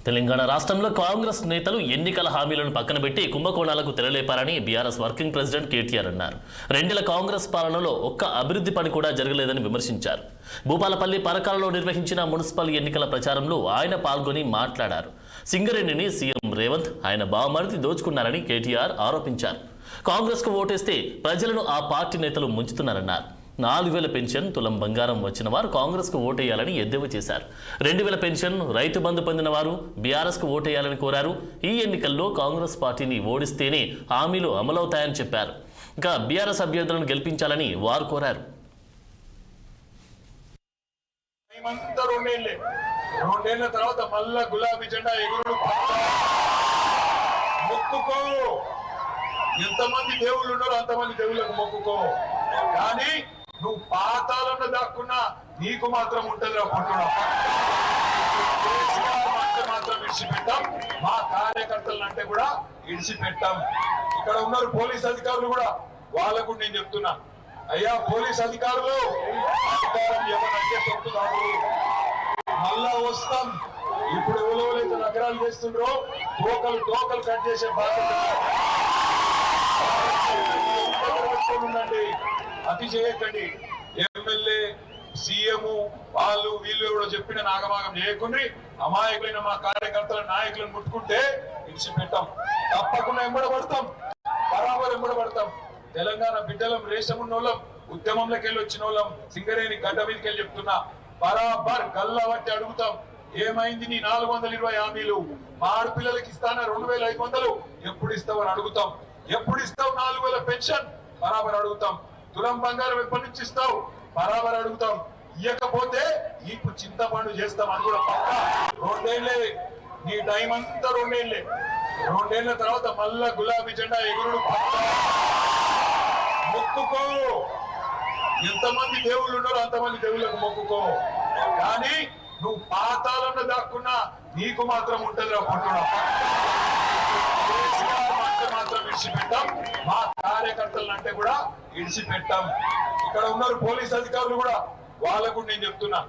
తెలంగాణ రాష్ట్రంలో కాంగ్రెస్ నేతలు ఎన్నికల హామీలను పక్కన పెట్టి కుంభకోణాలకు తెరలేపారని బీఆర్ఎస్ వర్కింగ్ ప్రెసిడెంట్ కేటీఆర్ అన్నారు. 2 ఏళ్ల కాంగ్రెస్ పాలనలో ఒక్క అభివృద్ధి పని కూడా జరగలేదని విమర్శించారు. భూపాలపల్లి పరకాలలో నిర్వహించిన మున్సిపల్ ఎన్నికల ప్రచారంలో ఆయన పాల్గొని మాట్లాడారు. సింగరేణిని సీఎం రేవంత్ ఆయన బావమరిది దోచుకున్నారని కేటీఆర్ ఆరోపించారు. కాంగ్రెస్కు ఓటేస్తే ప్రజలను ఆ పార్టీ నేతలు ముంచుతున్నారన్నారు. 4000 పెన్షన్, తులం బంగారం వచ్చిన వారు కాంగ్రెస్కు ఓటేయాలని ఎద్దేవా చేశారు. 2000 పెన్షన్, రైతు బంధు పొందిన వారు బీఆర్ఎస్కు ఓటేయాలని కోరారు. ఈ ఎన్నికల్లో కాంగ్రెస్ పార్టీని ఓడిస్తేనే హామీలు అమలవుతాయని చెప్పారు. ఇంకా బీఆర్ఎస్ అభ్యర్థులను గెలిపించాలని వారు కోరారు. రెండేళ్ల తర్వాత మళ్ళా గులాబీ జెండా ఎగురుడు మొక్కుకో. ఎంతమంది దేవుళ్ళు ఉన్నారో అంతమంది దేవుళ్ళకు మొక్కుకో. కానీ నువ్వు పాతాలను దాక్కున్నా నీకు మాత్రం ఉంటుంది మాత్రం ఇడిచిపెట్టాం. మా కార్యకర్తలను అంటే కూడా ఇడిచిపెట్టాం. ఇక్కడ ఉన్నారు పోలీస్ అధికారులు కూడా, వాళ్ళకు నేను చెప్తున్నా, అయ్యా పోలీస్ అధికారులు, అధికారం ఎవరంటే సొత్తు కాదు. మళ్ళా వస్తాం. ఇప్పుడు ఎవరైతే నగరాలు చేస్తుండ్రో టోకలు కట్ చేసే బాధ్యత ఉండండి. అతి చేయకండి. ఎమ్మెల్యే, సీఎం వాళ్ళు వీళ్ళు ఎవరో చెప్పిన నాగమాగం చేయకుండా అమాయకులైన మా కార్యకర్తల నాయకులను ముట్టుకుంటే ఇడిచిపెట్టాం. తప్పకుండా ఎంబడబడతాం, బరాబర్ ఎంబడబడతాం. తెలంగాణ బిడ్డలం, రేషమున్నోళ్ళం, ఉద్యమంలోకి వెళ్ళి వచ్చిన వాళ్ళం, సింగరేణి గడ్డ మీదకి వెళ్ళి చెప్తున్నా, బరాబర్ గల్లా బట్టి అడుగుతాం. ఏమైంది నీ 420 హామీలు? మా ఆడపిల్లలకి ఇస్తానా 2500? ఎప్పుడు ఇస్తావని అడుగుతాం. ఎప్పుడు ఇస్తావు 4000 పెన్షన్? బరాబర్ అడుగుతాం. తులం బంగారం ఎప్పటి నుంచి ఇస్తావు? బరాబర్ అడుగుతాం. ఇయ్యకపోతే ఇప్పుడు చింతపండు చేస్తాం అని కూడా పక్కా. 2 ఏళ్లే నీ టైం అంతా, 2 ఏళ్లే. 2 ఏళ్ల తర్వాత మళ్ళా గులాబీ జెండా ఎగురుడు మొక్కుకో. ఎంతమంది దేవుళ్ళు ఉన్నారో అంతమంది దేవుళ్ళకు మొక్కుకో. కానీ నువ్వు పాతాలను దాక్కున్నా నీకు మాత్రం ఉంటుంది మాత్రం ఇడిచిపెట్టాం. మా కార్యకర్తలను అంటే కూడా ఇడిచిపెట్టాం. ఇక్కడ ఉన్నారు పోలీస్ అధికారులు కూడా, వాళ్ళకు నేను చెప్తున్నా,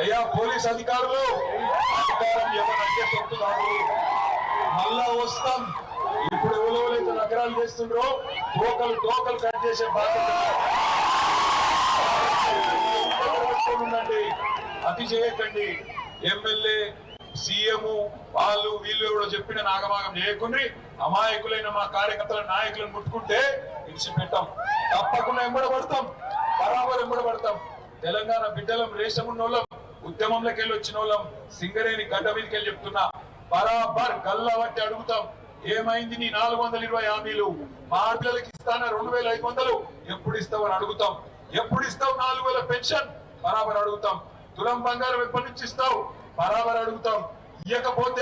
అయ్యా పోలీస్ అధికారులు, అధికారం ఎవరంటే సొత్తు కాదు. మళ్ళా వస్తాం. ఇప్పుడు ఎవరైతే నగరాలు చేస్తుండ్రో టోకలు కట్ చేసే బాధ్యత ఉండండి. అతి చేయకండి. ఎమ్మెల్యే, సీఎం వాళ్ళు వీళ్ళు ఎవరో చెప్పిన నాగమాగం చేయకుండా అమాయకులైన మా కార్యకర్తల నాయకులను ముట్టుకుంటే ఇడిచిపెట్టాం. తప్పకుండా ఎంబడబడతాం, బరాబర్ ఎంబడబడతాం. తెలంగాణ బిడ్డలం, రేషమున్నోళ్ళం, ఉద్యమంలోకి వెళ్ళి వచ్చిన వాళ్ళం, సింగరేణి గడ్డ మీదకి వెళ్ళి చెప్తున్నా, బరాబర్ గల్లా బట్టి అడుగుతాం. ఏమైంది నీ 420 హామీలు? మా ఆడపిల్లలకి ఇస్తానా 2500? ఎప్పుడు ఇస్తావని అడుగుతాం. ఎప్పుడు ఇస్తావు 4000 పెన్షన్? బరాబర్ అడుగుతాం. తులం బంగారం ఎప్పటి నుంచి ఇస్తావు? బరాబర్ అడుగుతాం. ఇయ్యకపోతే